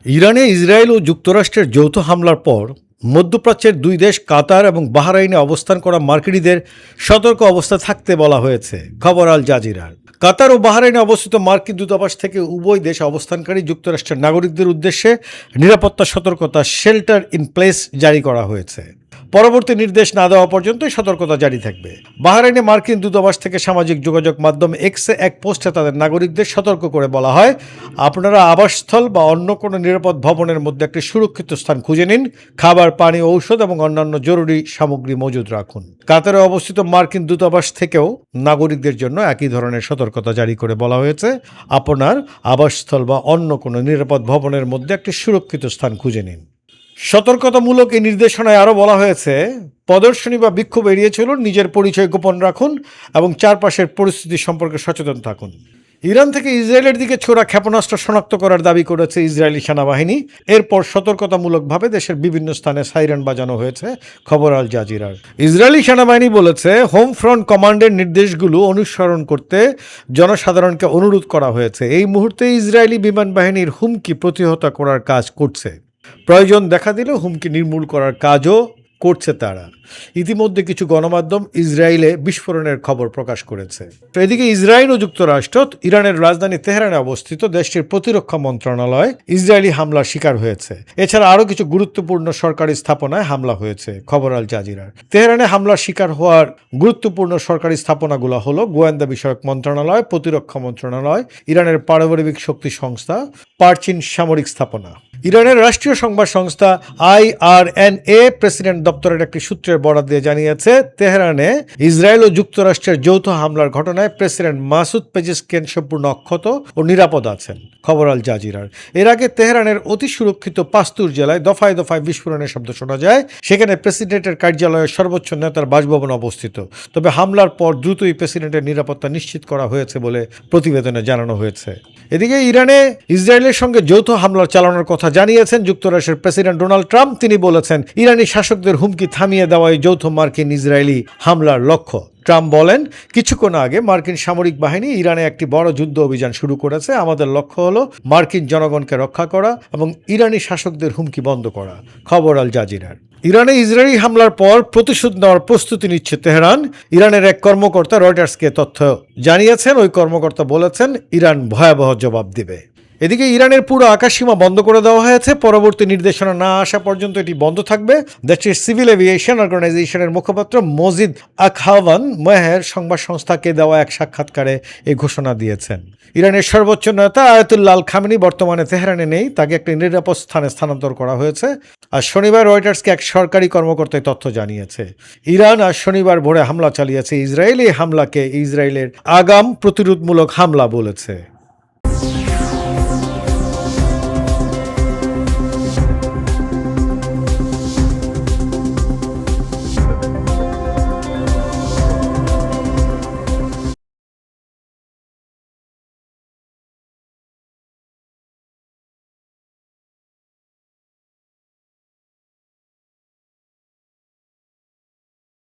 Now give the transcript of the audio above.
ইরানে ইসরায়েল ও যুক্তরাষ্ট্রের যৌথ হামলার পর মধ্যপ্রাচ্যের দুই দেশ কাতার এবং বাহরাইনে অবস্থান করা মার্কিনীদের সতর্ক অবস্থায় থাকতে বলা হয়েছে, খবর আল জাজিরার। কাতার ও বাহরাইনে অবস্থিত মার্কিন দূতাবাস থেকে উভয় দেশ অবস্থানকারী যুক্তরাষ্ট্রের নাগরিকদের উদ্দেশ্যে নিরাপত্তা সতর্কতা শেল্টার ইন প্লেস জারি করা হয়েছে। পরবর্তী নির্দেশ না দেওয়া পর্যন্ত সতর্কতা জারি থাকবে। বাহরাইনে মার্কিন দূতাবাস থেকে সামাজিক যোগাযোগ মাধ্যম এক্সে এক পোস্টে তাদের নাগরিকদের সতর্ক করে বলা হয়, আপনারা আবাসস্থল বা অন্য কোনো নিরাপদ ভবনের মধ্যে একটি সুরক্ষিত স্থান খুঁজে নিন, খাবার, পানি, ঔষধ এবং অন্যান্য জরুরি সামগ্রী মজুদ রাখুন। কাতারে অবস্থিত মার্কিন দূতাবাস থেকেও নাগরিকদের জন্য একই ধরনের সতর্কতা জারি করে বলা হয়েছে, আপনার আবাসস্থল বা অন্য কোনো নিরাপদ ভবনের মধ্যে একটি সুরক্ষিত স্থান খুঁজে নিন। সতর্কতামূলক এই নির্দেশনায় আরও বলা হয়েছে, প্রদর্শনী বা বিক্ষোভ এড়িয়ে চলুন, নিজের পরিচয় গোপন রাখুন এবং চারপাশের পরিস্থিতি সম্পর্কে সচেতন থাকুন। ইরান থেকে ইসরায়েলের দিকে ছোড়া ক্ষেপণাস্ত্র শনাক্ত করার দাবি করেছে ইসরায়েলি সেনাবাহিনী। এরপর সতর্কতামূলকভাবে দেশের বিভিন্ন স্থানে সাইরেন বাজানো হয়েছে, খবর আল জাজিরার। ইসরায়েলি সেনাবাহিনী বলেছে, হোম ফ্রন্ট কমান্ডের নির্দেশগুলো অনুসরণ করতে জনসাধারণকে অনুরোধ করা হয়েছে। এই মুহূর্তে ইসরায়েলি বিমান বাহিনীর হুমকি প্রতিহত করার কাজ করছে, প্রয়োজন দেখা দিলে হুমকি নির্মূল করার কাজও করছে তারা। ইতিমধ্যে কিছু গণমাধ্যম ইসরায়েলে বিস্ফোরণের খবর প্রকাশ করেছে। এদিকে ইসরায়েল ও যুক্তরাষ্ট্র ইরানের রাজধানী তেহরানে অবস্থিত দেশটির প্রতিরক্ষা মন্ত্রণালয় ইসরায়েলি হামলার শিকার হয়েছে। এছাড়া আরও কিছু গুরুত্বপূর্ণ সরকারি স্থাপনায় হামলা হয়েছে, খবর আল জাজিরার। তেহরানে হামলার শিকার হওয়ার গুরুত্বপূর্ণ সরকারি স্থাপনাগুলো হলো গোয়েন্দা বিষয়ক মন্ত্রণালয়, প্রতিরক্ষা মন্ত্রণালয়, ইরানের পারমাণবিক শক্তি সংস্থা, পারচিন সামরিক স্থাপনা। ইরানের রাষ্ট্রীয় সংবাদ সংস্থা IRNA প্রেসিডেন্ট দপ্তরের একটি সূত্রের বরাত দিয়ে জানিয়েছে, তেহরানে ইসরায়েল ও যুক্তরাষ্ট্রের যৌথ হামলার ঘটনায় প্রেসিডেন্ট মাসুদ পেজেশকিয়ান সম্পূর্ণ অক্ষত ও নিরাপদ আছেন, খবর আল জাজিরার। এর আগে তেহরানের অতি সুরক্ষিত পাস্তুর জেলায় দফায় দফায় বিস্ফোরণের শব্দ শোনা যায়। সেখানে প্রেসিডেন্টের কার্যালয়ের সর্বোচ্চ নেতার বাসভবন অবস্থিত। তবে হামলার পর দ্রুতই প্রেসিডেন্টের নিরাপত্তা নিশ্চিত করা হয়েছে বলে প্রতিবেদনে জানানো হয়েছে। এদিকে ইরানে ইসরায়েলের সঙ্গে যৌথ হামলা চালানোর কথা জানিয়েছেন যুক্তরাষ্ট্রের প্রেসিডেন্ট ডোনাল্ড ট্রাম্প। তিনি বলেছেন, ইরানি শাসকদের হুমকি থামিয়ে দেওয়াই যৌথ মার্কিন ইসরায়েলি হামলার লক্ষ্য। ট্রাম্প বলেন, কিছুক্ষণ আগে মার্কিন সামরিক বাহিনী ইরানে একটি বড় যুদ্ধ অভিযান শুরু করেছে। আমাদের লক্ষ্য হলো মার্কিন জনগণকে রক্ষা করা এবং ইরানি শাসকদের হুমকি বন্ধ করা, খবর আল জাজিরার। ইরানে ইসরায়েলি হামলার পর প্রতিশোধ নেওয়ার প্রস্তুতি নিচ্ছে তেহরান। ইরানের এক কর্মকর্তা রয়টার্সকে তথ্য জানিয়েছেন। ওই কর্মকর্তা বলেছেন, ইরান ভয়াবহ জবাব দেবে। এদিকে ইরানের পুরো আকাশসীমা বন্ধ করে দেওয়া হয়েছে। পরবর্তী নির্দেশনা না আসা পর্যন্ত এটি বন্ধ থাকবে। দেশটির সিভিল এভিয়েশন অর্গানাইজেশনের মুখপাত্র মজিদ আকহাওয়ান মেহের সংবাদ সংস্থাকে দেওয়া এক সাক্ষাৎকারে এই ঘোষণা দিয়েছেন। ইরানের সর্বোচ্চ নেতা আয়াতুল্লাহ আল খামেনি বর্তমানে তেহরানে নেই, তাকে একটি নিরাপদ স্থানে স্থানান্তর করা হয়েছে। আর শনিবার রয়টার্সকে এক সরকারি কর্মকর্তায় তথ্য জানিয়েছে। ইরান আজ শনিবার ভোরে হামলা চালিয়েছে ইসরায়েল। এই হামলাকে ইসরায়েলের আগাম প্রতিরোধমূলক হামলা বলেছে।